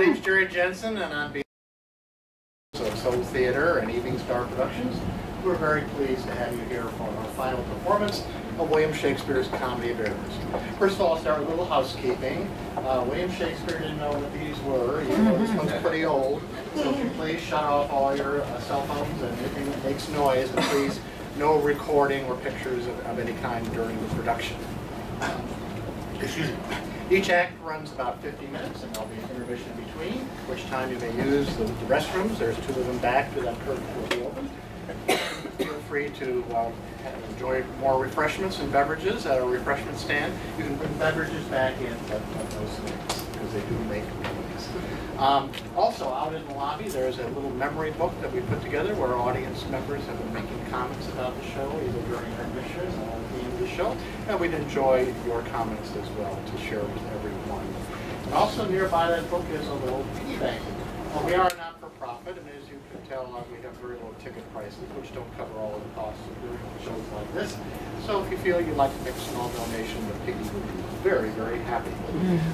name's Jerry Jensen, and on behalf of Soul Theater and Evening Star Productions, we're very pleased to have you here for our final performance of William Shakespeare's Comedy of Errors. First of all, I'll start with a little housekeeping. William Shakespeare didn't know what these were, even though this one's pretty old. So if you please shut off all your cell phones and anything that makes noise, and please no recording or pictures of any kind during the production. Excuse me. Each act runs about 50 minutes, and there'll be an intermission in between, which time you may use the restrooms. There's two of them back to that curtain will be open. Feel free to enjoy more refreshments and beverages at a refreshment stand. You can bring beverages back in at those things, because they do make memories. Also, out in the lobby, there's a little memory book that we put together where audience members have been making comments about the show, either during intermissions or at the end of the show. And we'd enjoy your comments as well to share with everyone. And also nearby that book is a little piggy bank. We are not-for-profit, and as you can tell, we have very low ticket prices, which don't cover all of the costs of doing shows like this. So if you feel you'd like to make a small donation, the piggy would be very, very happy.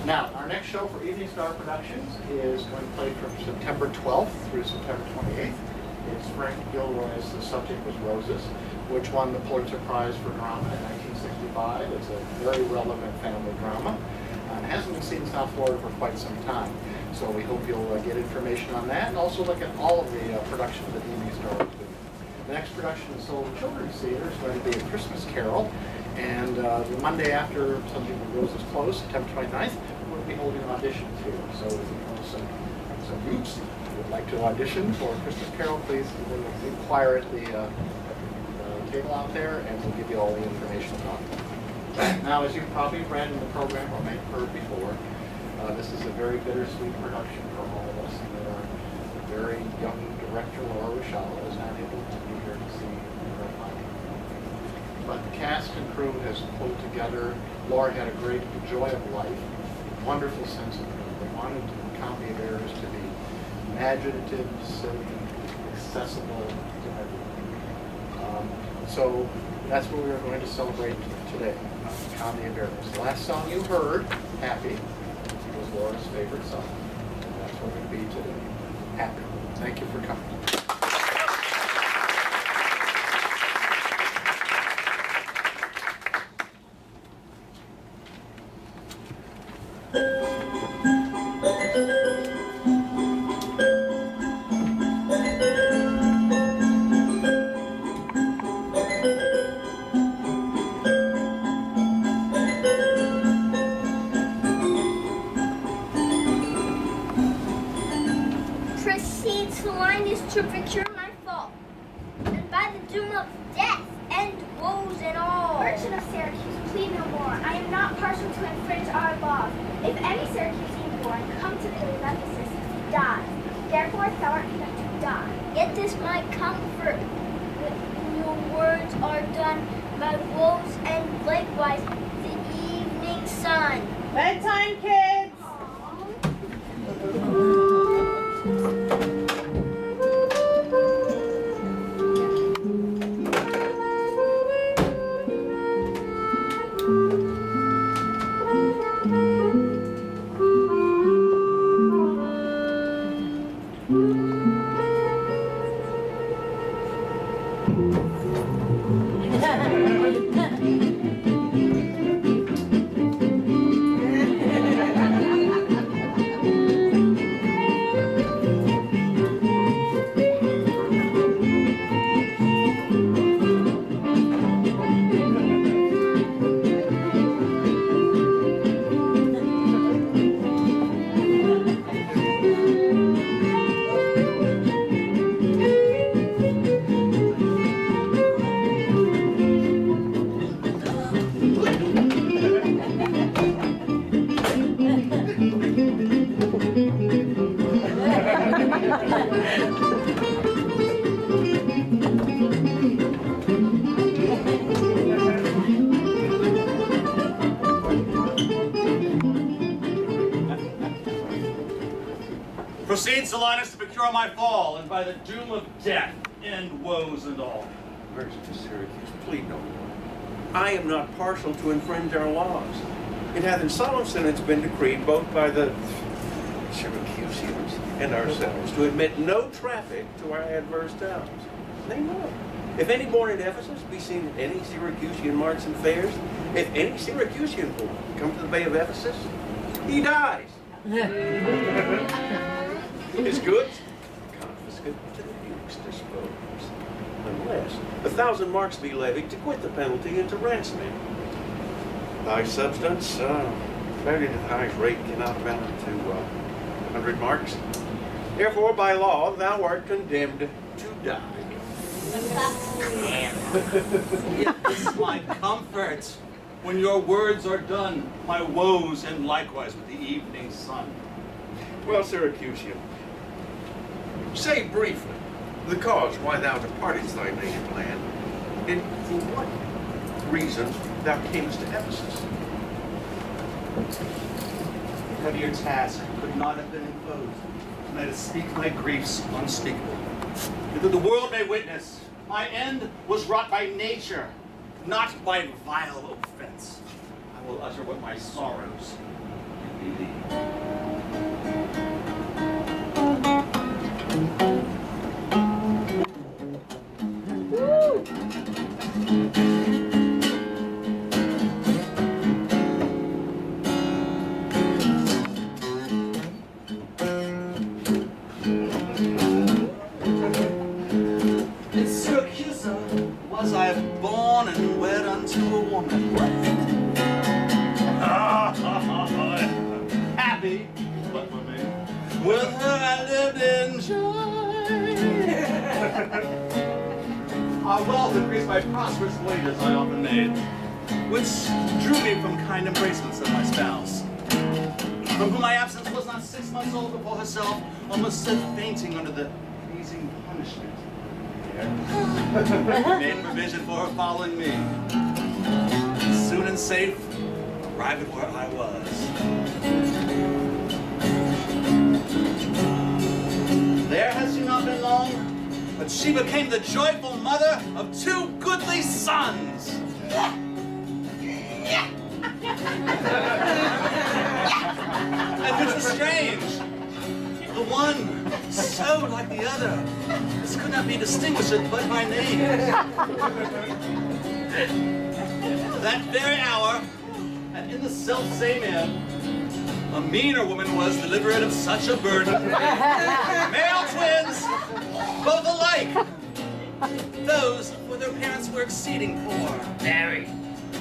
Now, our next show for Evening Star Productions is going to play from September 12th through September 28th. It's Frank Gilroy's The Subject Was Roses, which won the Pulitzer Prize for Drama in 1965. It's a very relevant family drama. It hasn't been seen in South Florida for quite some time. So we hope you'll get information on that, and also look at all of the productions that Evening Star is doing. The next production in Seoul Children's Theater is going to be A Christmas Carol, and the Monday after Subject Was Roses closed, September 29th, we'll be holding auditions here. So if you know some groups who would like to audition for A Christmas Carol, please inquire at the table out there, and we'll give you all the information about it. Now, as you've probably read in the program or may have heard before, this is a very bittersweet production for all of us. And our very young director, Laura Ruchala, is not able to be here to see her final. But the cast and crew has pulled together. Laura had a great joy of life, wonderful sense of humor. They wanted the Comedy of Errors to be imaginative, silly, accessible to everyone. So that's what we are going to celebrate today, Comedy of Errors. The last song you heard, Happy, was Laura's favorite song. And that's what we're going to be today. Happy. Thank you for coming. To procure my fall, and by the doom of death, end woes and all. Merchant of Syracuse, plead no more. I am not partial to infringe our laws. If any Syracusan born come to the of Ephesus, he dies. Therefore thou art condemned to die. Yet this my comfort, when your words are done, my woes and likewise the evening sun. Bedtime, kids! Proceeds Silenus to procure my fall, and by the doom of death end woes and all. Merchant of Syracuse, plead no more. I am not partial to infringe our laws. It hath in solemn sentence been decreed both by the Syracusans and ourselves to admit no traffic to our adverse towns. Name one. If any born at Ephesus be seen at any Syracusan marts and fairs, if any Syracusan born come to the Bay of Ephesus, he dies. His goods confiscated to the Duke's disposed, unless 1,000 marks be levied to quit the penalty and to ransom him. Thy substance, valued at the highest rate, cannot amount to 100 marks. Therefore, by law, thou art condemned to die. Yet this is my comfort. When your words are done, my woes end likewise with the evening sun. Well, Syracusan, say briefly the cause why thou departedst thy native land, and for what reasons thou camest to Ephesus. A heavier task could not have been imposed than to speak my griefs unspeakable. That the world may witness, my end was wrought by nature, not by vile offense. I will utter what my sorrows can believe. In Syracuse was I born and wed unto a woman. Happy, but for me. With her I lived in joy. Our wealth increased by prosperous wages I often made, which drew me from kind embracements of my spouse, from whom my absence was not 6 months old before herself almost said fainting under the pleasing punishment. Made provision for her following me. Soon and safe, arrived at where I was. There has she not been long, but she became the joyful mother of 2 goodly sons. And which was strange. The one so like the other, this could not be distinguished but by name. That very hour, and in the self-same inn, a meaner woman was delivered of such a burden. Male twins, both alike. Those, for their parents were exceeding poor. Mary,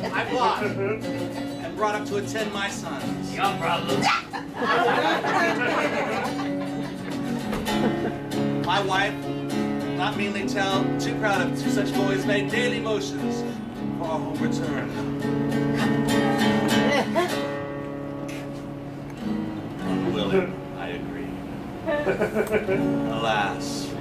I bought and brought up to attend my sons. your problem. My wife, not meanly tell, too proud of 2 such boys, made daily motions for our home return. Unwilling, I agreed. Alas,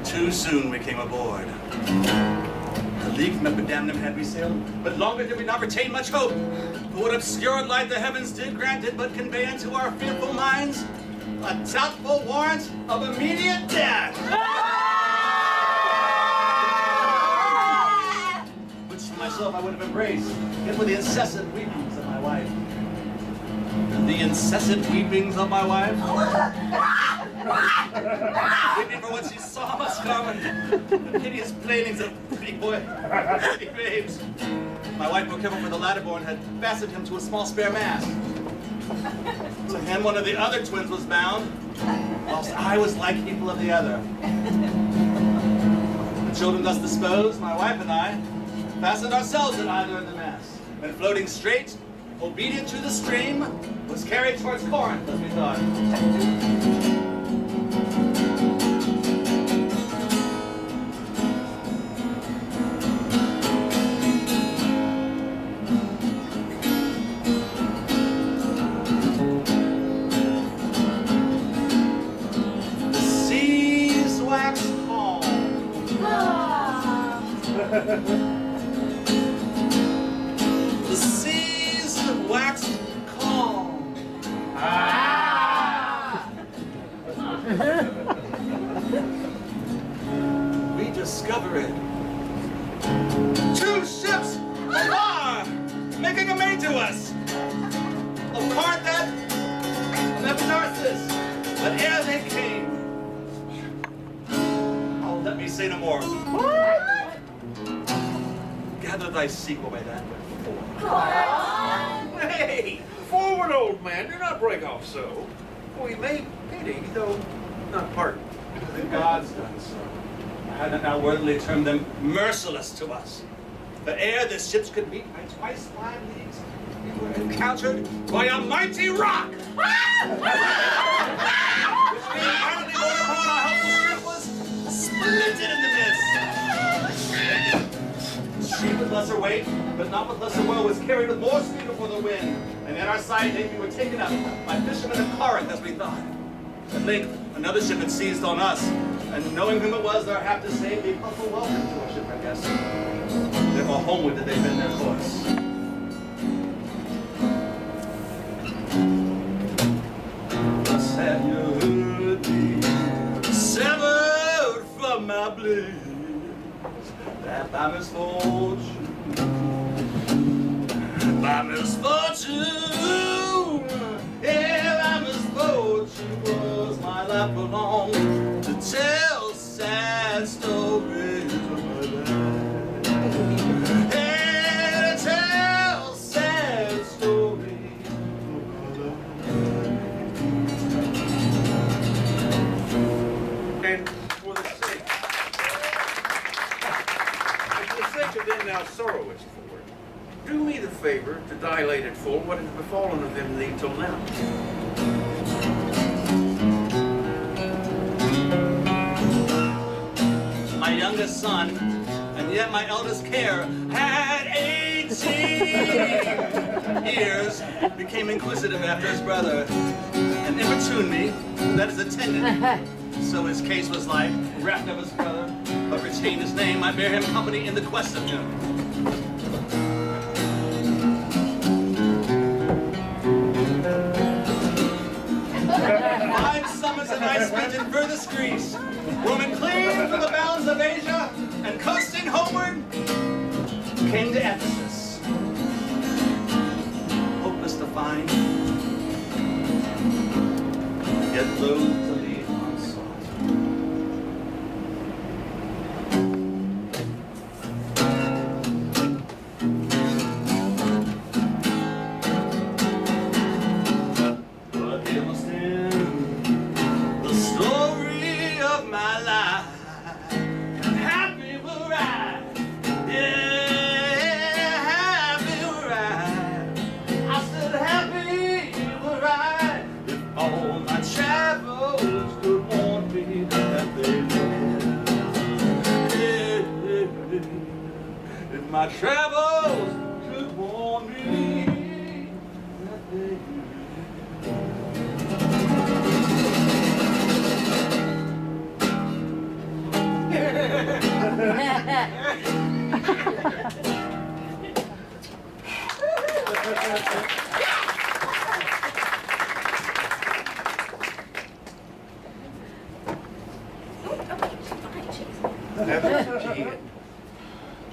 too soon we came aboard. The league from Epidamnum had we sailed, but longer did we not retain much hope. For what obscured light the heavens did grant did but convey unto our fearful minds a doubtful warrant of immediate death. Which for myself I would have embraced, yet for the incessant weepings of my wife. The incessant weepings of my wife? Weeping for what she saw must come, and the piteous plainings of pretty babes. My wife, more careful for the latter born, had fastened him to a small spare mast. To him one of the other twins was bound, whilst I was like equal of the other. The children thus disposed, my wife and I fastened ourselves at either of the masts, and floating straight, obedient to the stream, was carried towards Corinth, as we thought. The seas waxed calm. We discovered 2 ships are making a maid to us. Of Corinth, of nurses. But ere they came, oh, let me say no more. What? Gather thy sequel by that before. Hey, forward, old man. Do not break off so. We may pity, though not pardon. The gods done so. I had not now worthily termed them merciless to us. But ere the ships could meet by twice 5 leagues, we were encountered by a mighty rock! Which being violently blown upon our helpless ship was splintered in the midst. She with lesser weight, but not with lesser woe, was carried with more speed before the wind, and at our side we were taken up by fishermen of Corinth as we thought. At length, another ship had seized on us, and knowing whom it was, our have to say, gave humble welcome to our shipwreck guests. Therefore homeward did they bend their course. Thus have you heard me, severed from my bliss, that by misfortune, yeah, by misfortune was my life belong to tell sad stories of my life. And to tell sad stories of my life. And for the sake of them thou sorrowest for, do me the favor to dilate in full what has befallen of them thee till now. My youngest son, and yet my eldest care, had 18 years, became inquisitive after his brother, and importuned me, that is attendant. So his case was like, reft of his brother, but retained his name. I bear him company in the quest of him. 5 summers and I spent in furthest Greece, roaming clear from the bounds of Asia, and coasting homeward, came to Ephesus. Hopeless to find, yet loath to leave unsought. But it must end the story of my life. Happy were I, yeah, happy were I. I said happy were I if all my travels could warn me that they lived. If my travels could warn me that they lived.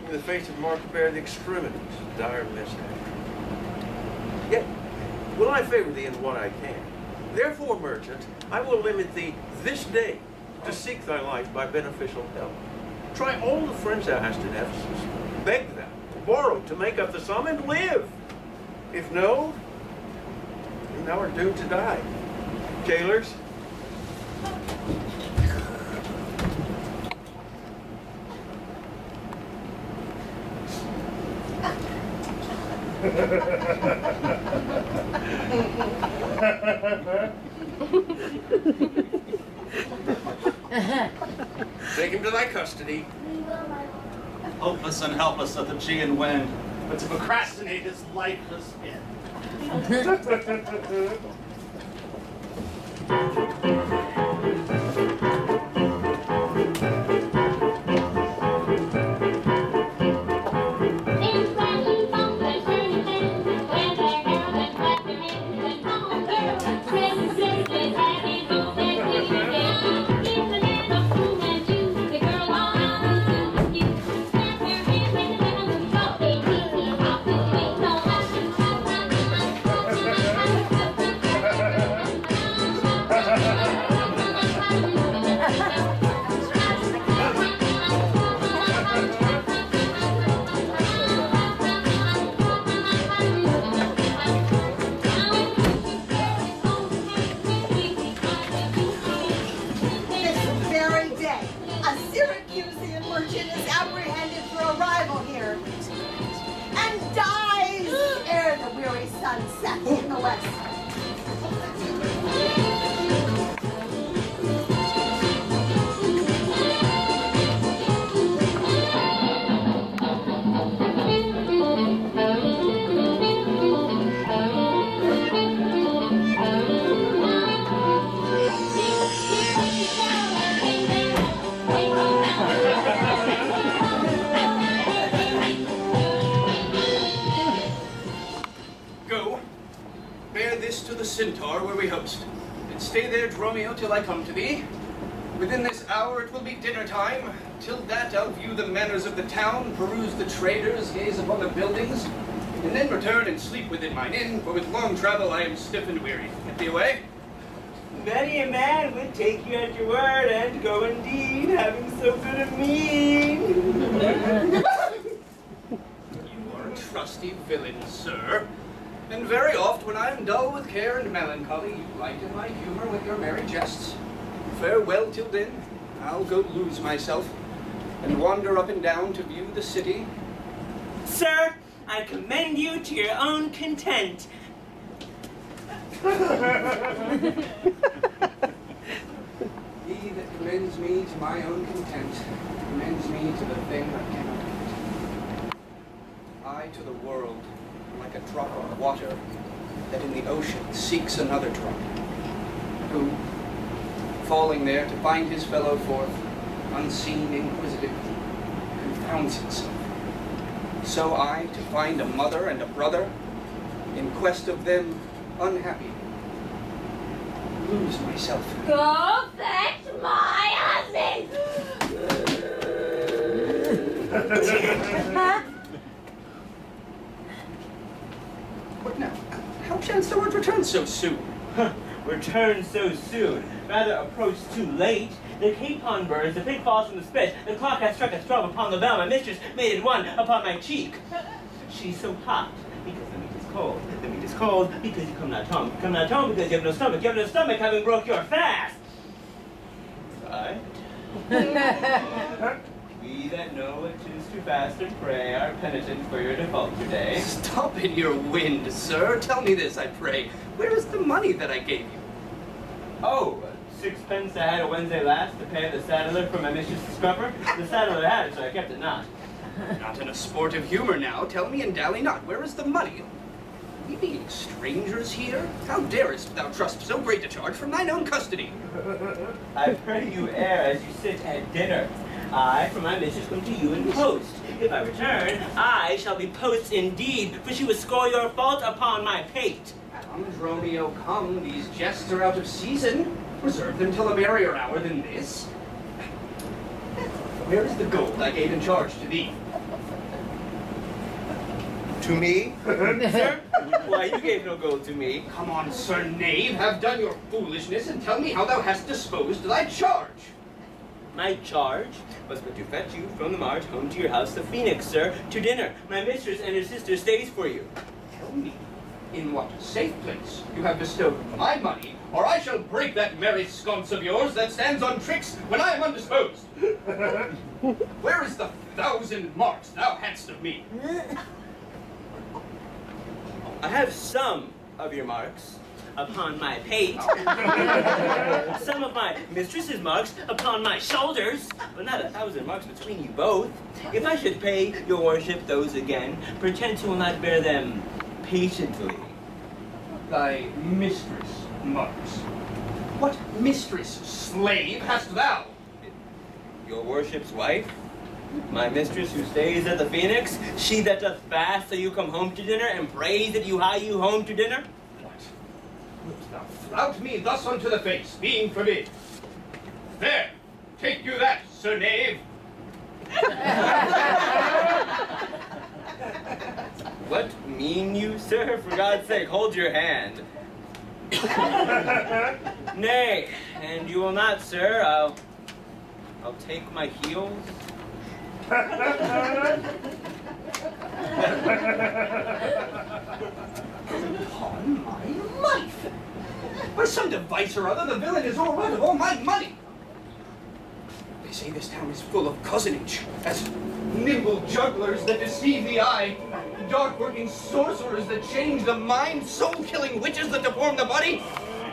In the face of mark bear the extremities of dire mishap. Yet will I favor thee in what I can. Therefore, merchant, I will limit thee this day to seek thy life by beneficial help. Try all the friends thou hast in Ephesus. Beg thou, borrow to make up the sum, and live. If no, then thou art doomed to die. Jailers, take him to thy custody. Hopeless and helpless of the Aegean wind, but to procrastinate his lifeless end. tower where we host. And stay there, Dromio, till I come to thee. Within this hour it will be dinner time. Till that I'll view the manners of the town, peruse the traders, gaze upon the buildings, and then return and sleep within mine inn, for with long travel I am stiff and weary. Get thee away. Many a man would take you at your word and go indeed, having so good a mean. You are a trusty villain, sir. And very oft when I am dull with care and melancholy, you lighten my humour with your merry jests. Farewell till then. I'll go lose myself and wander up and down to view the city. Sir, I commend you to your own content. He that commends me to my own content commends me to the thing I cannot get. I to the world am like a drop of water that in the ocean seeks another drop, who, falling there to find his fellow forth, unseen, inquisitive, confounds himself. So I, to find a mother and a brother, in quest of them unhappy, lose myself. Go fetch my husband! What now? How chance the word return so soon? Return so soon, rather approach too late. The capon burns, the pig falls from the spit, the clock has struck a 12 upon the bell, my mistress made it 1 upon my cheek. She's so hot, because the meat is cold. The meat is cold, because you come not home. You come not home, because you have no stomach. You have no stomach, having broke your fast. Right? We that know it is to fast and pray are penitent for your default today. Stop in your wind, sir. Tell me this, I pray. Where is the money that I gave you? Oh, 6pence I had a Wednesday last to pay the saddler for my mistress's scrubber. The saddler had it, so I kept it not. Not in a sportive humor now. Tell me and dally not. Where is the money? We being strangers here? How darest thou trust so great a charge from thine own custody? I pray you err as you sit at dinner. I, for my mistress, come to you in post. If I return, I shall be post indeed, for she would score your fault upon my pate. Come, Dromio, come. These jests are out of season. Reserve them till a merrier hour than this. Where is the gold I gave in charge to thee? To me? Sir? Why, you gave no gold to me. Come on, sir knave, have done your foolishness, and tell me how thou hast disposed thy charge. My charge was but to fetch you from the march home to your house, the Phoenix, sir, to dinner. My mistress and her sister stays for you. Tell me, in what safe place you have bestowed my money, or I shall break that merry sconce of yours that stands on tricks when I am undisposed. Where is the 1,000 marks thou hadst of me? I have some of your marks upon my pate, some of my mistress's marks upon my shoulders, but not 1,000 marks between you both. If I should pay your worship those again, perchance you will not bear them patiently. Thy mistress marks. What mistress, slave, hast thou? Your worship's wife, my mistress who stays at the Phoenix, she that doth fast till you come home to dinner and prays that you hie you home to dinner? What? Wilt thou flout me thus unto the face, being forbid? There, take you that, sir knave. What mean you, sir? For God's sake, hold your hand. Nay, and you will not, sir. I'll take my heels. Upon my life! By some device or other, the villain is overrun of all my money. They say this town is full of cousinage, as nimble jugglers that deceive the eye, dark-working sorcerers that change the mind, soul-killing witches that deform the body,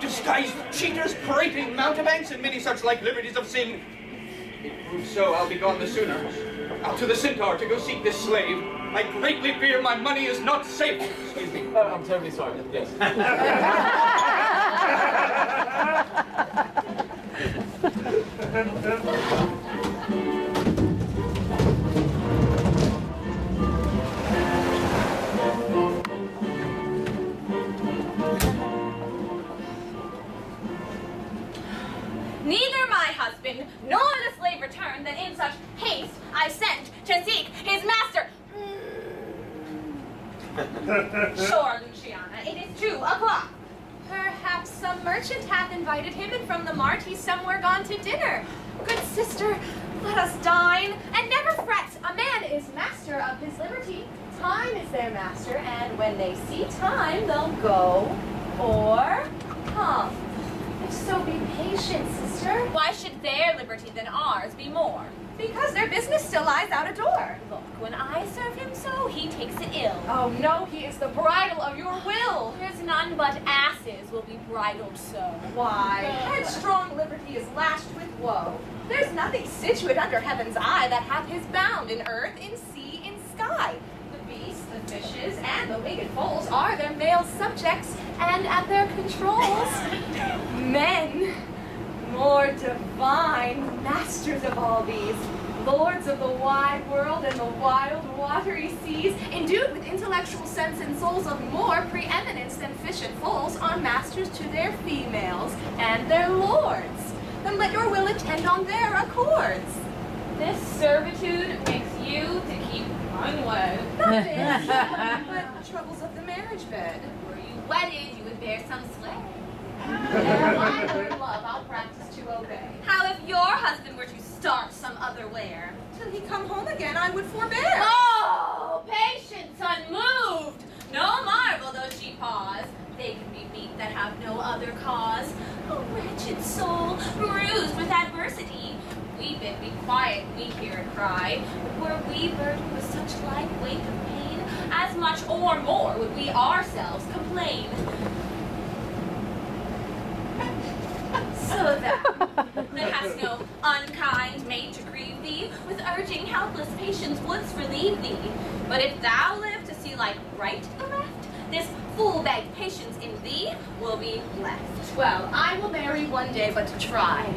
disguised cheaters, prating mountebanks, and many such like liberties of sin. If it proves so, I'll be gone the sooner. Out to the Centaur to go seek this slave. I greatly fear my money is not safe. Excuse me. I'm terribly sorry. Yes. neither my husband nor the slave returned, that in such haste I sent to seek his master. Sure, Luciana, it is 2 o'clock. Perhaps some merchant hath invited him, and from the mart he's somewhere gone to dinner. Good sister, let us dine, and never fret. A man is master of his liberty. Time is their master, and when they see time, they'll go or come. If so, be patient, sister. Why should their liberty than ours be more? Because their business still lies out a door. Look, when I serve him so, he takes it ill. Oh no, he is the bridle of your will. There's none but asses will be bridled so. Why, headstrong liberty is lashed with woe. There's nothing situate under heaven's eye that hath his bound in earth, in sea, in sky. The beasts, the fishes, and the winged foals are their male subjects, and at their controls, men, more divine, masters of all these, lords of the wide world and the wild watery seas, endued with intellectual sense and souls of more preeminence than fish and foals, are masters to their females and their lords. Then let your will attend on their accords. This servitude makes you to keep unwed. Nothing but troubles of the marriage bed. Were you wedded, you would bear some sway. I learn love, I'll practice to obey. How if your husband were to start some other where? Till he come home again, I would forbear. Oh, patience unmoved! No marvel though she pause. They can be beat that have no other cause. Oh, wretched soul, bruised with adversity. Weep it, be quiet, we hear it cry. Were we burdened with such like weight of pain, as much or more would we ourselves complain. So that hast no unkind maid to grieve thee, with urging helpless patience wouldst relieve thee. But if thou live to see like right the left, this full-begged patience in thee will be left. Well, I will marry one day, but to try.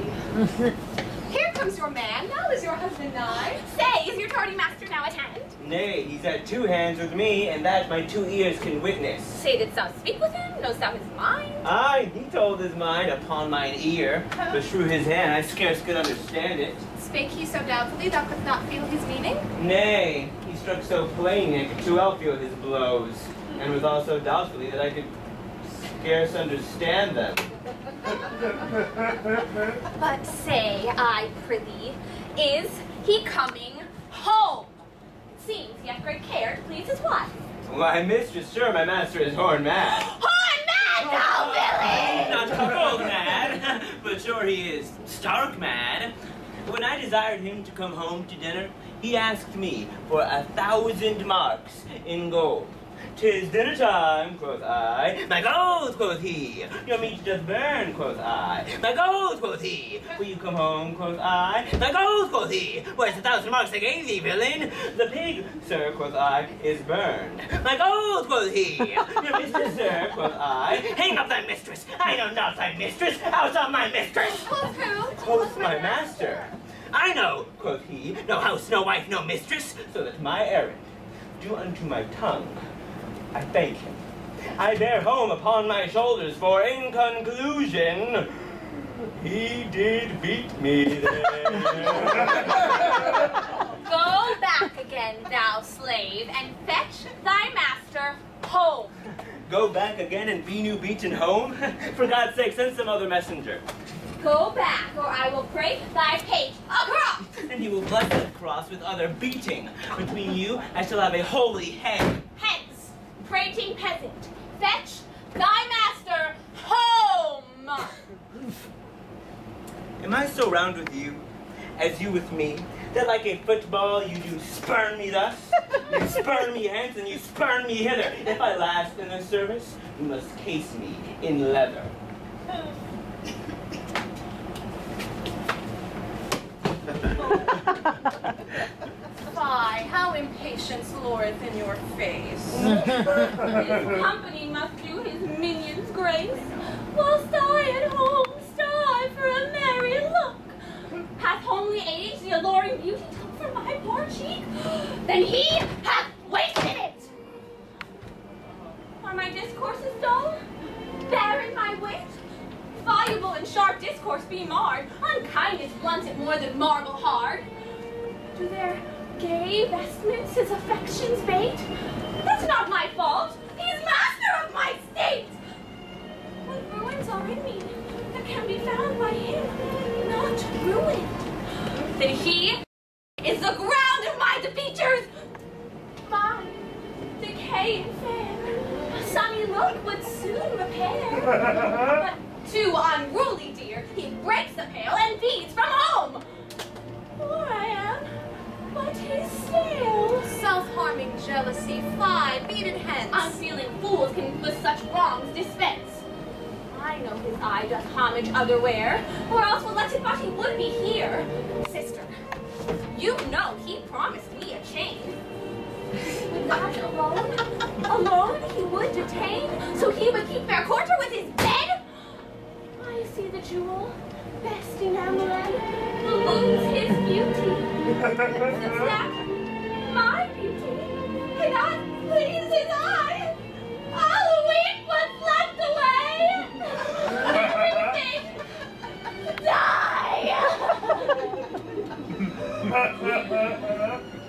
Here comes your man, now is your husband nigh. Say, is your tardy master now at hand? Nay, he's at 2 hands with me, and that my 2 ears can witness. Say, didst thou speak with him? Knowst thou his mind? Aye, he told his mind upon mine ear, but through his hand I scarce could understand it. Spake he so doubtfully thou couldst not feel his meaning? Nay, he struck so plain I could too well feel his blows, and withal so doubtfully that I could scarce understand them. But say, I prithee, is he coming home? Seems he hath great care to please his wife. Why, mistress, sure, my master is horn mad. Horn mad, thou villain! Not cuckold mad, but sure he is stark mad. When I desired him to come home to dinner, he asked me for 1,000 marks in gold. 'Tis dinner time, quoth I. My gold, quoth he. Your meat doth burn, quoth I. My gold, quoth he. Will you come home, quoth I. My gold, quoth he. Where's the 1,000 marks I gave thee, villain? The pig, sir, quoth I, is burned. My gold, quoth he. Your mistress, sir, quoth I. Hang up thy mistress. I know not thy mistress. Out of my mistress. Quoth who? Quoth my master. I know, quoth he, no house, no wife, no mistress, so that my errand do unto my tongue. I thank him. I bear home upon my shoulders, for in conclusion, he did beat me there. Go back again, thou slave, and fetch thy master home. Go back again and be new beaten home? For God's sake, send some other messenger. Go back, or I will break thy pate across. And he will bless that cross with other beating. Between you, I shall have a holy head. Hence, prating peasant, fetch thy master home. Am I so round with you, as you with me, that like a football you do spurn me thus? You spurn me hence, and you spurn me hither. If I last in the service, you must case me in leather. Fie, how impatience loreth in your face. His company must do his minions grace, whilst I at home strive for a merry look. Hath homely age the alluring beauty took from my poor cheek? Then he hath wasted it. Are my discourses dull? Barren my wit? Voluble and sharp discourse be marred, unkindness blunts it more than marble hard. Do their gay vestments his affections bait? That's not my fault. He is master of my state. What ruins are in me that can be found by him, not ruined? That he is the ground of my defeatures. My decaying fair, a sunny look would soon repair. But too unruly, dear, he breaks the pail and feeds from home. Poor I am, but he's stale. Self-harming jealousy, fly, beat it hence. Unfeeling fools can with such wrongs dispense. I know his eye doth homage otherwhere, or else will let it but he would be here. Sister, you know he promised me a chain. With that alone he would detain, so he would keep fair quarter with his bed? I see the jewel, best enamored, lose his beauty. Since that, my beauty cannot please his eye, I'll weep what's left away. Everything die.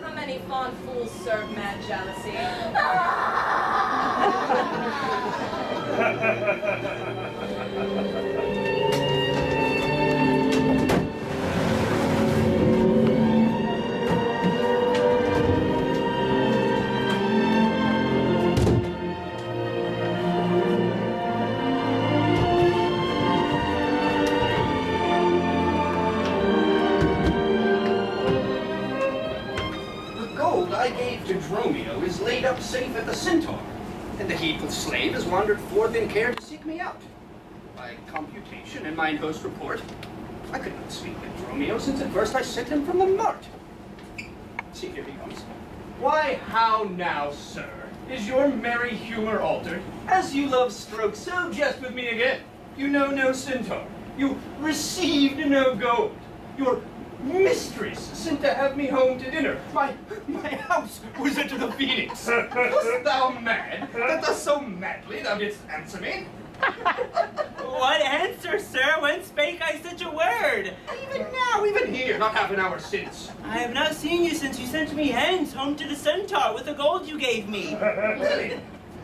How many fond fools serve mad jealousy? I gave to Dromio is laid up safe at the Centaur, and the heedful slave has wandered forth in care to seek me out. By computation and mine host report, I could not speak with Dromio since at first I sent him from the mart. See, here he comes. Why, how now, sir? Is your merry humor altered? As you love stroke, so jest with me again. You know no Centaur. You received no gold. Your mistress sent to have me home to dinner. My house was into the Phoenix. Wast thou mad, that thus so madly thou didst answer me? What answer, sir? When spake I such a word? Even now, even here, not half an hour since. I have not seen you since you sent me hence, home to the Centaur, with the gold you gave me. Really?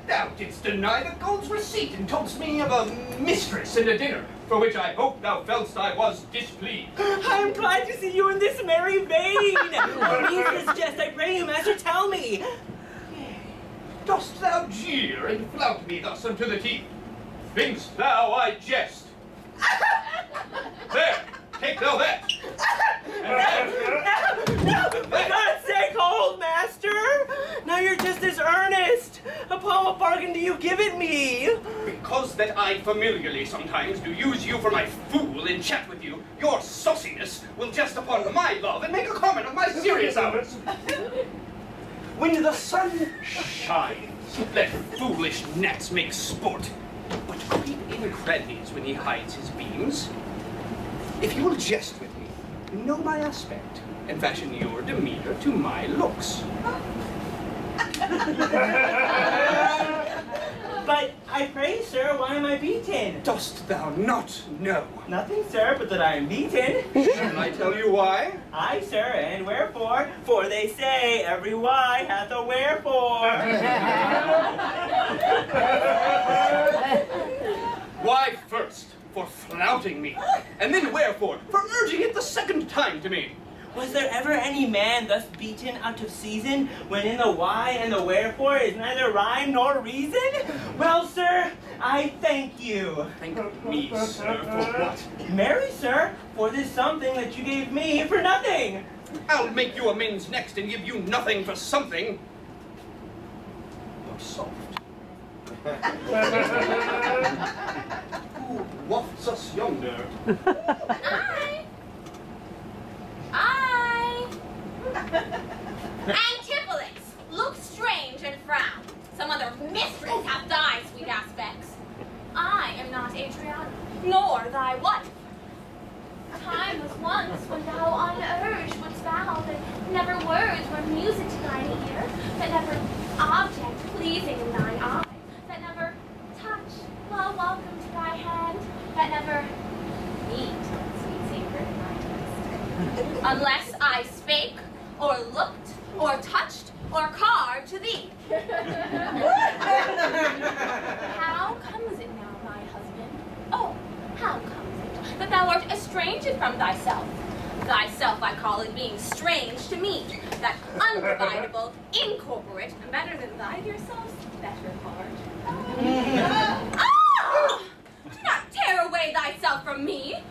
Thou didst deny the gold's receipt, and toldst me of a mistress and a dinner, for which I hope thou felt'st I was displeased. I am glad to see you in this merry vein. What means this jest, I pray you, master, tell me. Dost thou jeer and flout me thus unto the teeth? Think'st thou I jest? There, take thou that. No, for God's sake, hold, master. Now you're just as earnest. Upon what bargain do you give it me? Because that I familiarly sometimes do use you for my fool and chat with you, your sauciness will jest upon my love and make a comment of my serious hours. When the sun shines, let foolish gnats make sport, but creep in crannies when he hides his beams. If you will jest with me, know my aspect, and fashion your demeanor to my looks. But I pray, sir, why am I beaten? Dost thou not know? Nothing, sir, but that I am beaten. Shall I tell you why? Aye, sir, and wherefore? For they say every why hath a wherefore. Why first, for flouting me, and then wherefore, for urging it the second time to me. Was there ever any man thus beaten out of season, when in the why and the wherefore is neither rhyme nor reason? Well, sir, I thank you. Thank me, sir, for what? Marry, sir, for this something that you gave me for nothing. I'll make you amends next and give you nothing for something. But soft. Who wafts us yonder? I. Antipholus, look strange and frown. Some other mistress hath thy sweet aspects. I am not Adriana, nor thy wife. Time was once when thou unurged wouldst vow that never words were music to thine ear, that never object pleasing in thine eye, that never touch well welcome to thy hand, that never meat, sweet savor in my taste. Unless I spake, or looked, or touched, or carved to thee. How comes it now, my husband? Oh, how comes it that thou art estranged from thyself? Thyself I call it, being strange to me, that undividable, incorporate, better than thy dear self's better part. Ah! Do not tear away thyself from me,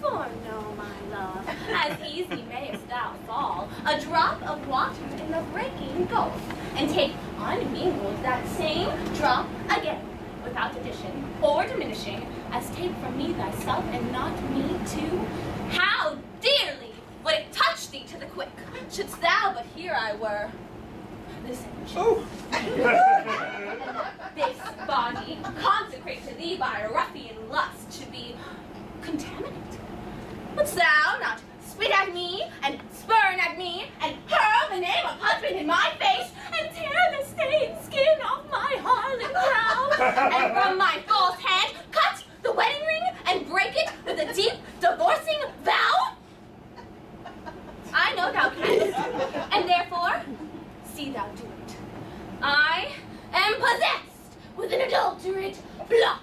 for know, my love, as easy mayest thou fall, a drop of water in the breaking gulf, and take unmingled that same drop again, without addition or diminishing, as take from me thyself and not me too. How dearly would it touch thee to the quick, shouldst thou but here I were. This engine, this body, consecrate to thee by ruffian lust, should be contaminate. Wouldst thou not spit at me, and spurn at me, and hurl the name of husband in my face, and tear the stained skin off my harlot brow, and from my false hand cut the wedding ring, and break it with a deep divorcing vow? I know thou canst, and therefore, see thou do it. I am possessed with an adulterate plot.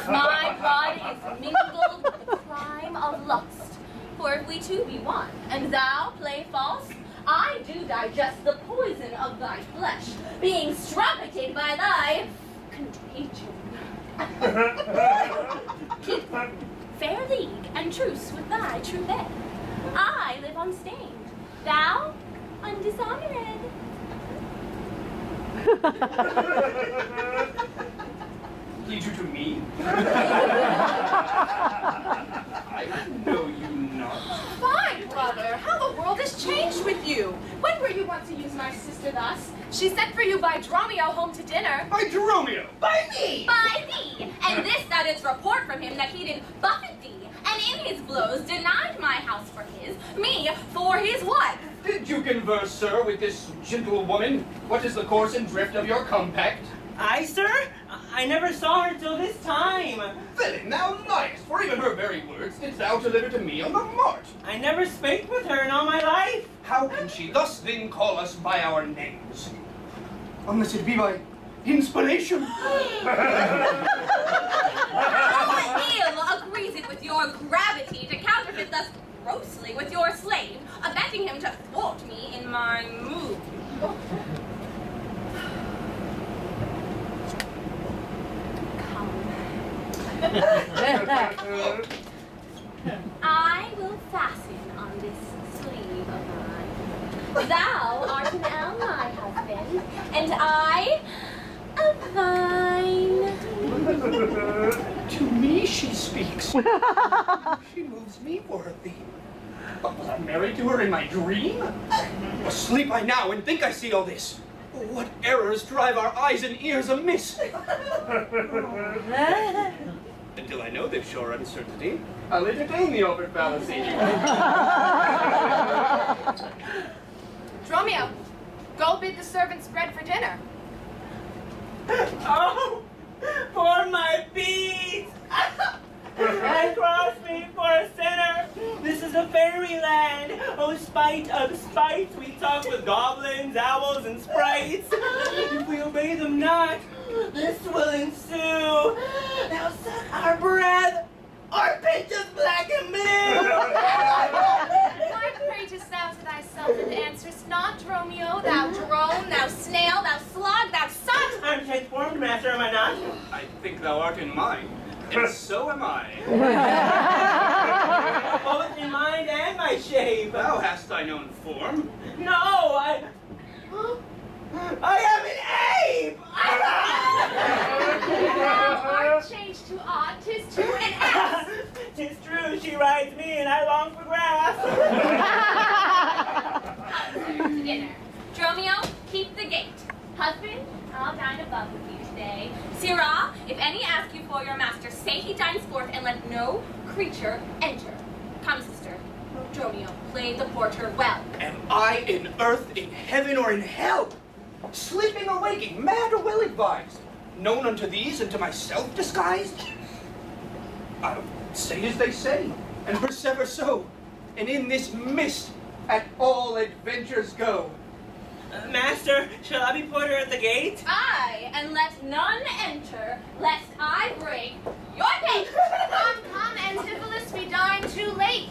My blood is mingled with the crime of lust. For if we two be one, and thou play false, I do digest the poison of thy flesh, being strumpeted by thy contagion. Keep fair league and truce with thy true bed. I live unstained, thou undishonored. Lead you to me? I know you not. Fine, brother. How the world has changed with you. When were you wont to use my sister thus? She sent for you by Dromio home to dinner. By Dromio! By me! By thee! And this thou didst report from him that he did buffet thee, and in his blows denied my house for his, me for his wife. Did you converse, sir, with this gentlewoman? What is the course and drift of your compact? I, sir? I never saw her till this time. Villain, thou liest, for even her very words didst thou deliver to me on the mart. I never spake with her in all my life. How can she thus then call us by our names? Unless it be by inspiration. How ill agrees it with your gravity to counterfeit thus grossly with your slave, abetting him to thwart me in my mood. I will fasten on this sleeve of mine. Thou art an L, my husband, and I a vine. To me she speaks. She moves me for her theme. But was I married to her in my dream? Or sleep I now and think I see all this? What errors drive our eyes and ears amiss? Until I know this sure uncertainty, I'll entertain the overt fallacy. Dromio, go bid the servants spread for dinner. Oh, for my beads! And cross me for a sinner. This is a fairyland. Oh, spite of spites, we talk with goblins, owls, and sprites. If we obey them not, this will ensue. They'll suck our breath, or paint us black and blue. Why pratest thou to thyself and answerest not, Dromio, thou drone, thou snail, thou slug, thou sot? I'm transformed, master, am I not? I think thou art in mine, and so am I. Both in mind and my shape. Thou hast thine own form. No, I am an ape! Thou art changed to odd, 'tis true, and ass. 'Tis true, she rides me and I long for grass. Dinner. Dromio, keep the gate. Husband, I'll dine above with you today. Sirrah, if any ask you for your master, say he dines forth and let no creature enter. Come, sister. Dromio, play the porter well. Am I in earth, in heaven, or in hell? Sleeping or waking, mad or well advised? Known unto these and to myself disguised? I'll say as they say, and persever so, and in this mist at all adventures go. Master, shall I be porter at the gate? Aye, and let none enter, lest I break your gate. Come, Antipholus, we dine too late.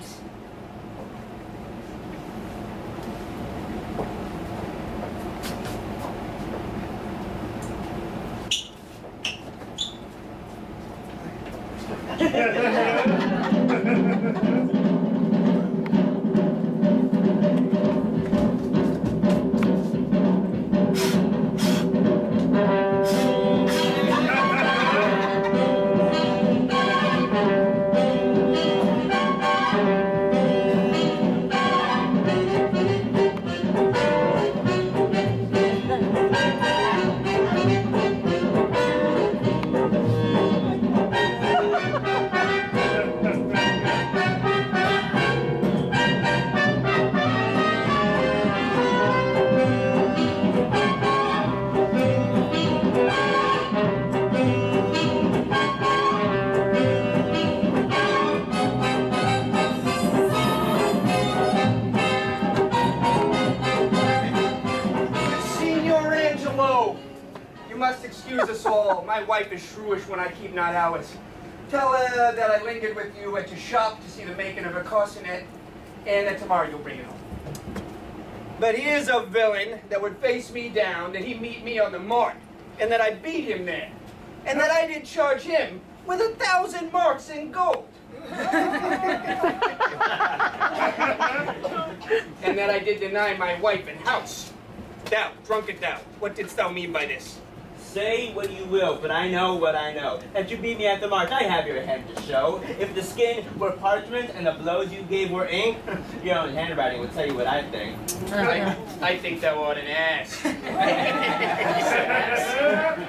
My wife is shrewish when I keep not hours. Tell her that I lingered with you at your shop to see the making of a corsenet, and that tomorrow you'll bring it home. But here's a villain that would face me down, that he meet me on the mart, and that I beat him there, and that I did charge him with 1,000 marks in gold. And that I did deny my wife and house. Thou, drunken thou, what didst thou mean by this? Say what you will, but I know what I know. That you beat me at the march, I have your head to show. If the skin were parchment and the blows you gave were ink, your own handwriting would tell you what I think. I think thou art an ass.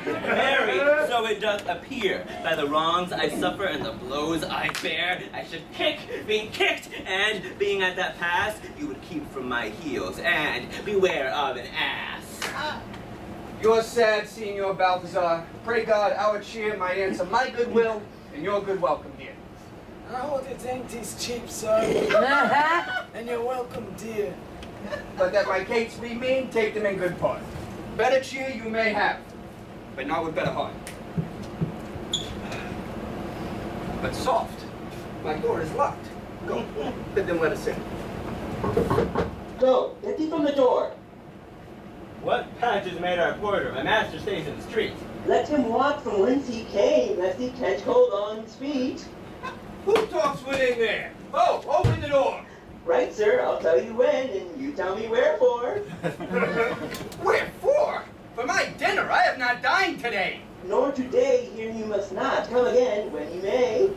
Marry, so it doth appear, by the wrongs I suffer and the blows I bear, I should kick, being kicked, and being at that pass, you would keep from my heels, and beware of an ass. You're sad, Signor Balthazar. Pray God our cheer might answer my goodwill and your good welcome, dear. Oh, the dainty's cheap, sir. And you're welcome, dear. But that my gates be mean, take them in good part. Better cheer you may have, but not with better heart. But soft, my door is locked. Go, bid them let us in. Go, get thee from the door. What patches made our porter? My master stays in the street. Let him walk from whence he came, lest he catch cold on his feet. Who talks within there? Oh, open the door. Right, sir, I'll tell you when, and you tell me wherefore. Wherefore? For my dinner, I have not dined today. Nor today, here you must not. Come again, when you may.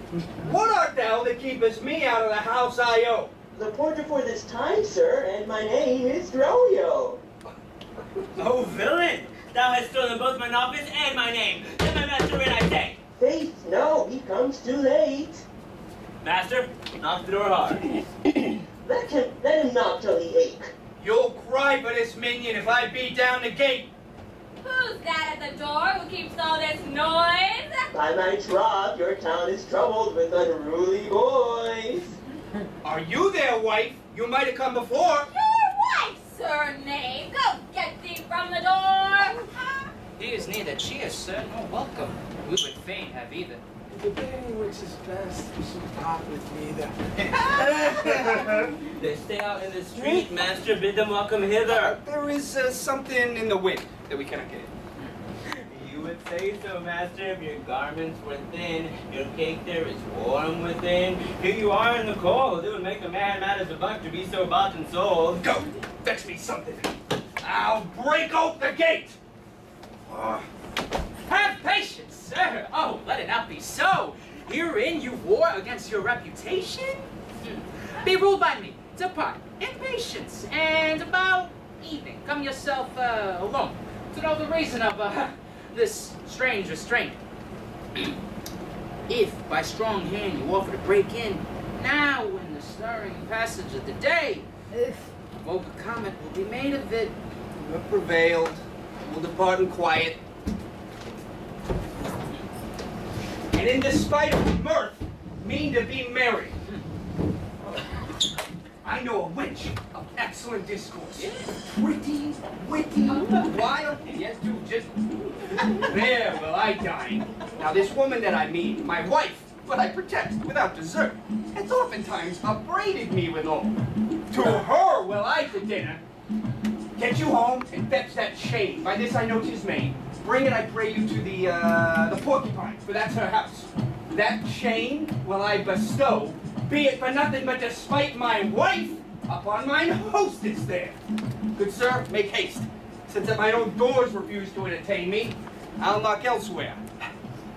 What art thou that keepest me out of the house I owe? The porter for this time, sir, and my name is Dromio. Oh, villain! Thou hast stolen both my office and my name. Let my master in, I say. Faith, no, he comes too late. Master, knock the door hard. Let him knock till he ache. You'll cry for this minion if I beat down the gate. Who's that at the door who keeps all this noise? By my troth, your town is troubled with unruly boys. Are you there, wife? You might have come before. Your wife, sir, knave. Go get thee from the door. He is neither cheer, sir, nor welcome. We would fain have either. The day which is best, you should part with neither. They stay out in the street, master. Bid them welcome hither. There is something in the wind that we cannot get in. You would say so, master, if your garments were thin, your cake there is warm within. Here you are in the cold. It would make a man mad as a buck to be so bought and sold. Go, fetch me something. I'll break open the gate. Have patience, sir. Oh, let it not be so. Herein you war against your reputation? Be ruled by me. Depart in patience, and about evening come yourself alone to know the reason of this strange restraint. If by strong hand you offer to break in, now in the stirring passage of the day, vocal comment will be made of it. You have prevailed. We'll depart in quiet. And in despite of mirth, mean to be merry. I know a wench of excellent discourse. Pretty, witty, wild, yes, do just there will I dine. Now this woman that I mean, my wife, but I protect without desert, has oftentimes upbraided me withal. To her will I to dinner. Get you home and fetch that chain. By this I know 'tis made. Bring it, I pray you, to the porcupine, for that's her house. That chain will I bestow, be it for nothing but to spite my wife upon mine hostess there. Good sir, make haste, since at my own doors refuse to entertain me, I'll knock elsewhere.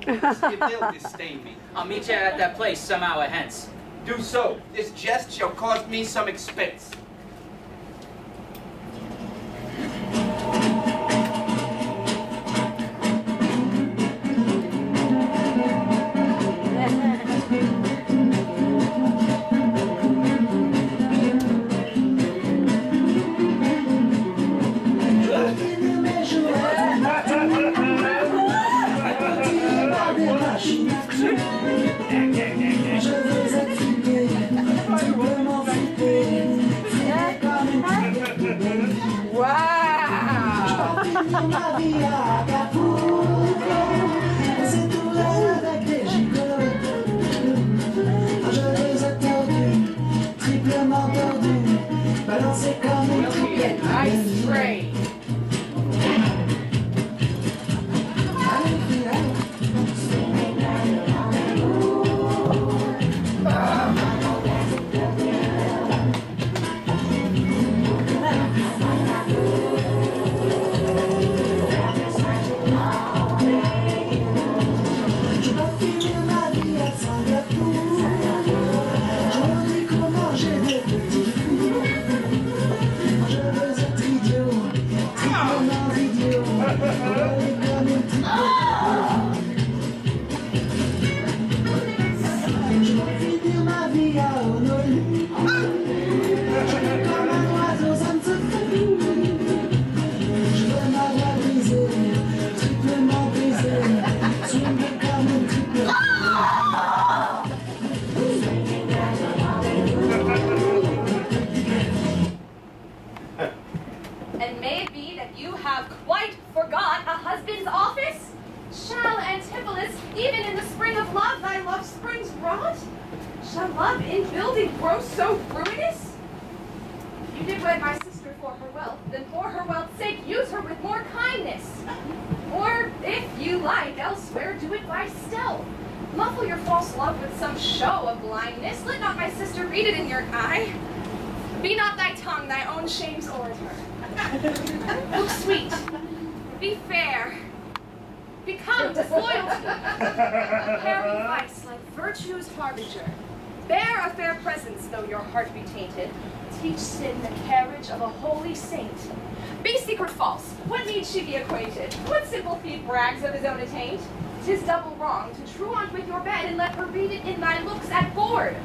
See if they'll disdain me. I'll meet you at that place some hour hence. Do so. This jest shall cost me some expense. And may it be that you have quite forgot a husband's office? Shall Antipholus, even in the spring of love, thy love springs rot? Shall love in building grow so ruinous? You did wed my sister for her wealth, then for her wealth's sake use her with more kindness. Or, if you like, elsewhere do it by stealth. Muffle your false love with some show of blindness. Let not my sister read it in your eye. Be not thy tongue thy own shame's orator. Look sweet. Be fair. Become disloyalty. Carry vice like virtue's harbinger. Bear a fair presence, though your heart be tainted. Teach sin the carriage of a holy saint. Be secret false. What need she be acquainted? What simple thief brags of his own attaint? 'Tis double wrong to truant with your bed and let her read it in thy looks at board.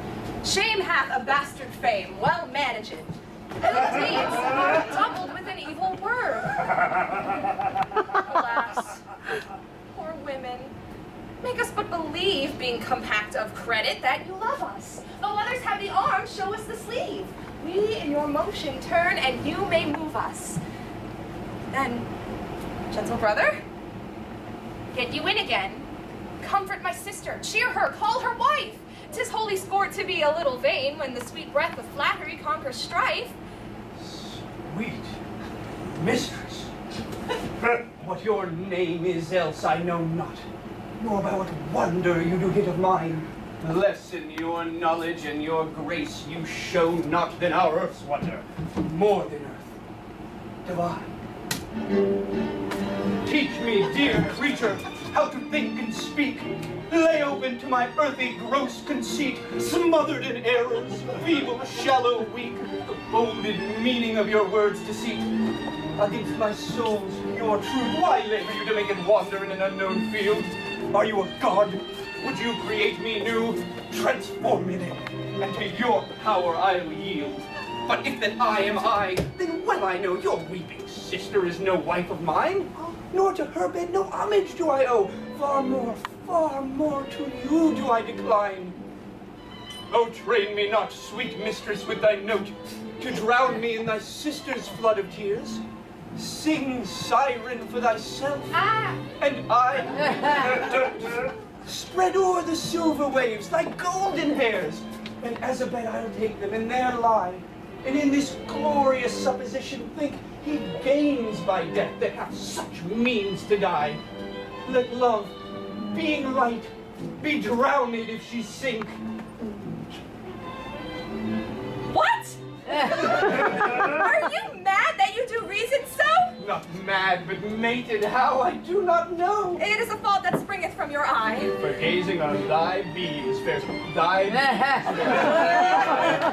Shame hath a bastard fame, well managed. Ill deeds are doubled with an evil word. Alas, poor women, make us but believe, being compact of credit, that you love us. Though others have the arm, show us the sleeve. We in your motion turn, and you may move us. Then, gentle brother, get you in again. Comfort my sister, cheer her, call her wife. 'Tis holy sport to be a little vain when the sweet breath of flattery conquers strife. Sweet mistress, what your name is else I know not, nor by what wonder you do hit of mine. Less in your knowledge and your grace you show not than our earth's wonder, more than earth, divine. Teach me, dear creature, how to think and speak. Lay open to my earthy gross conceit, smothered in errors, feeble, shallow, weak, the bolded meaning of your words' deceit. Against my soul's your truth, why labor you to make it wander in an unknown field? Are you a god? Would you create me new? Transform me then, and to your power I'll yield. But if that I am I, then well I know your weeping sister is no wife of mine, nor to her bed no homage do I owe. Far more to you do I decline. Oh, train me not, sweet mistress, with thy note, to drown me in thy sister's flood of tears. Sing, siren, for thyself, and I don't. Spread o'er the silver waves thy golden hairs, and as a bed I'll take them, and there lie, and in this glorious supposition think he gains by death that hath such means to die. Let love, being right, be drowned if she sink. What? Are you mad that you do reason so? Not mad, but mated, how I do not know. It is a fault that springeth from your eye. For gazing on thy beams, fair thy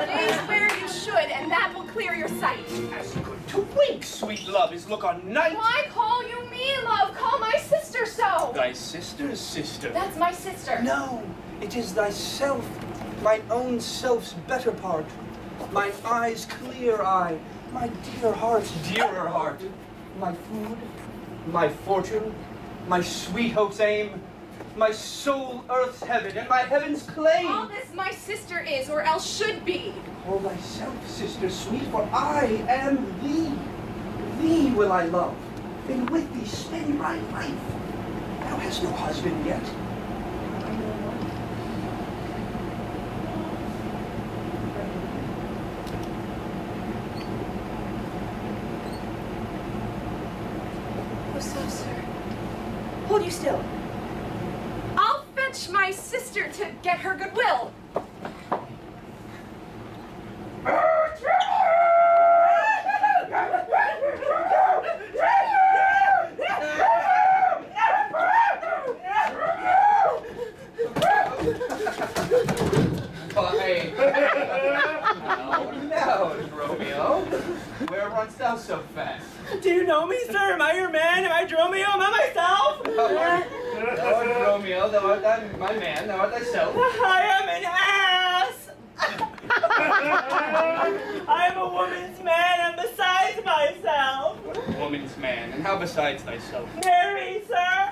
Gaze where you should, and that will clear your sight. as good to wink, sweet love, is look on night. Why call you me, love? Call my sister so. Thy sister's sister. That's my sister. No, it is thyself, mine own self's better part. Mine eye's clear eye, my dear heart's dearer heart. My food, my fortune, my sweet hope's aim, my soul earth's heaven, and my heaven's claim. All this my sister is, or else should be. Call thyself, sister sweet, for I am thee. Thee will I love, and with thee spend my life. Thou hast no husband yet. So, sir. Hold you still. I'll fetch my sister to get her goodwill. Now, Dromio, where runn'st thou so fast? Do you know me, sir? Am I your man? Am I Dromio? Am I myself? Thou art Dromio, thou art my man, thou art thyself. I am an ass! I am a woman's man, and besides myself. Woman's man, and how besides thyself? Marry, sir!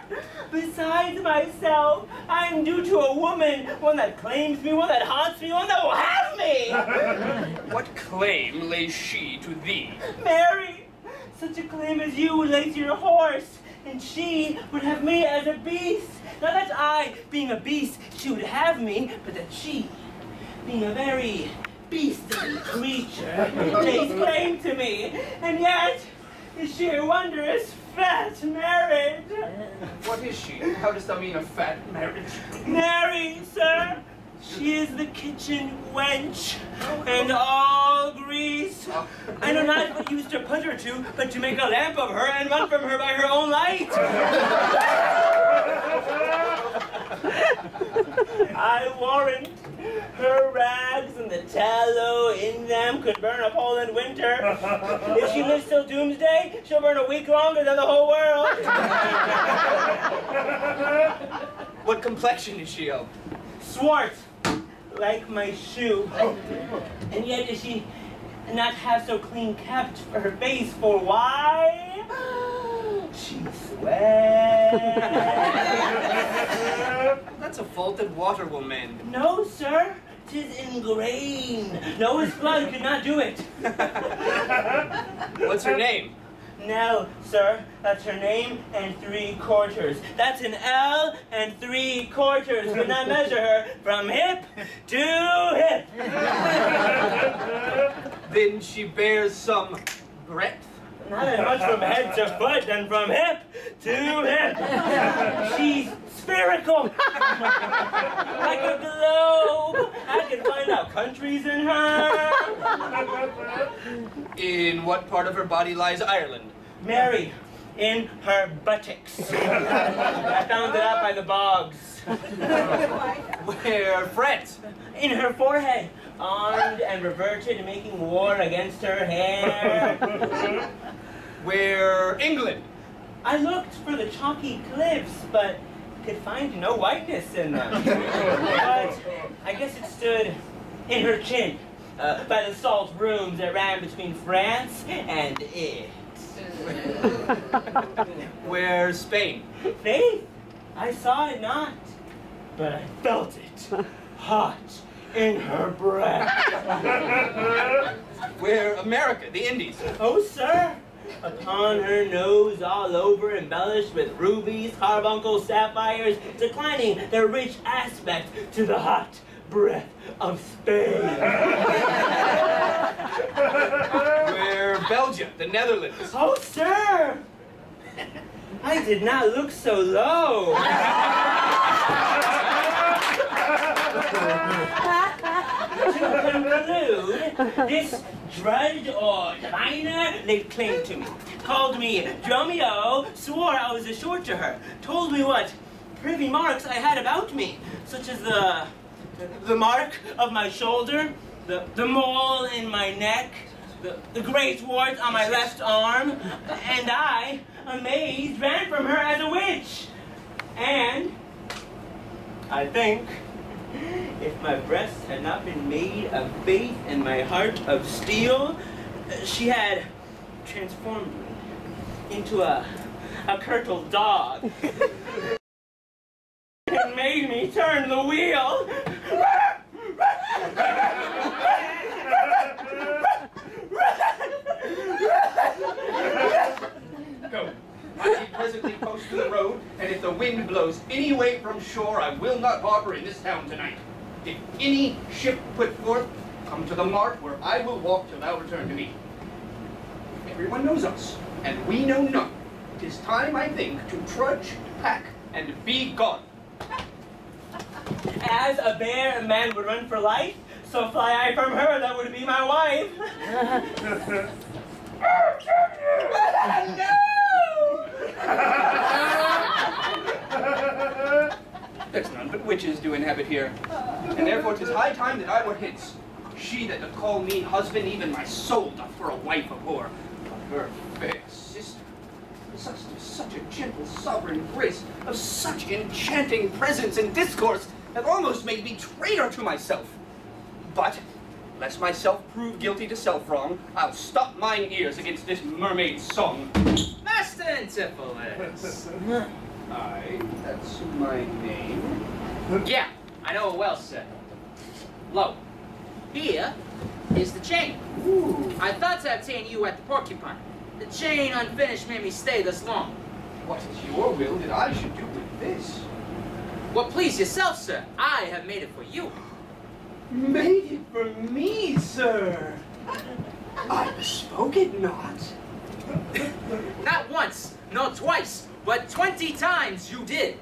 Besides myself, I am due to a woman, one that claims me, one that haunts me, one that will have me! What claim lays she to thee? Mary! Such a claim as you would lay to your horse, and she would have me as a beast. Not that I, being a beast, she would have me, but that she, being a very beastly creature, lays claim to me. And yet, is she a wondrous fat marriage? What is she? How dost thou mean a fat marriage? Mary, sir, she is the kitchen wench, and all grease. I know not what used to put her to, but to make a lamp of her and run from her by her own light. I warrant her rags and the tallow in them could burn a Poland winter. If she lives till doomsday, she'll burn a week longer than the whole world. What complexion is she of? Swart, like my shoe. And yet does she not have so clean kept for her face, for why? She sweats. That's a fault that water will mend. No, sir. 'Tis ingrained. Noah's blood could not do it. What's her name? Nell, sir. That's her name and 3/4. That's an L and 3/4. Could not measure her from hip to hip. Then she bears some breadth? Not as much from head to foot than from hip to hip. She's spherical. Like a globe. I can find out countries in her. In what part of her body lies Ireland? Mary, in her buttocks. I found it out by the bogs. Where France? In her forehead, armed and reverted, making war against her hair. Where England? I looked for the chalky cliffs, but could find no whiteness in them. But I guess it stood in her chin, by the salt rooms that ran between France and it. Where Spain? Faith, I saw it not, but I felt it. Hot in her breath. We're America, the Indies. Oh, sir, upon her nose all over embellished with rubies, carbuncles, sapphires, declining their rich aspect to the hot breath of Spain. We're Belgium, the Netherlands. Oh, sir, I did not look so low. To conclude, this drudge or diviner laid claim to me, called me Dromio, swore I was a short to her, told me what privy marks I had about me, such as the mark of my shoulder, the mole in my neck, the great wart on my left arm, and I, amazed, ran from her as a witch. And I think, if my breast had not been made of faith and my heart of steel, she had transformed me into a curdled dog and made me turn the wheel. Go. I be presently post to the road, and if the wind blows any way from shore, I will not harbor in this town tonight. If any ship put forth, come to the mart, where I will walk till thou return to me. Everyone knows us, and we know none. It is time, I think, to trudge, pack, and be gone. As a bear man would run for life, so fly I from her that would be my wife. No! There's none but witches do inhabit here, and therefore 'tis high time that I were hence. She that doth call me husband, even my soul doth for a wife abhor. But her fair sister, such a gentle sovereign grace, of such enchanting presence and discourse, that almost made me traitor to myself. But, lest myself prove guilty to self-wrong, I'll stop mine ears against this mermaid's song. Master Antipholus. Aye, that's my name. Yeah, I know it well, sir. Lo, here is the chain. Ooh. I thought to obtain you at the Porcupine. The chain unfinished made me stay this long. What is your will that I should do with this? What please yourself, sir. I have made it for you. Made it for me, sir. I bespoke it not. Not once, nor twice, but 20 times you did.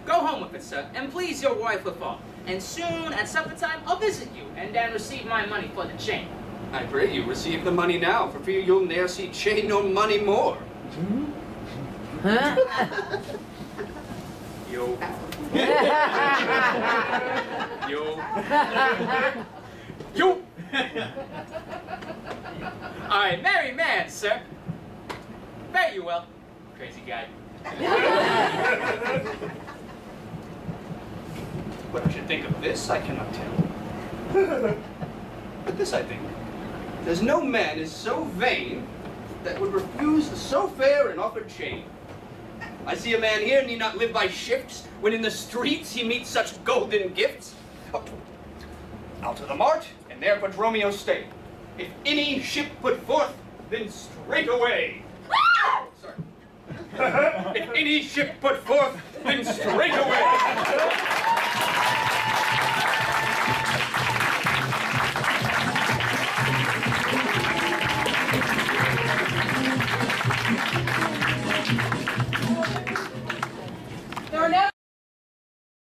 Go home with it, sir, and please your wife withal. And soon, at supper time, I'll visit you, and then receive my money for the chain. I pray you receive the money now, for fear you'll ne'er see chain nor money more. Yo. Yo. You! Alright, merry man, sir. Fare you well, crazy guy. What I should think of this, I cannot tell. But this I think. There's no man is so vain that would refuse so fair an offered chain. I see a man here need not live by shifts, when in the streets he meets such golden gifts. Out to the mart, and there for Dromio stay. If any ship put forth, then straight away. Sorry. If any ship put forth, then straight away.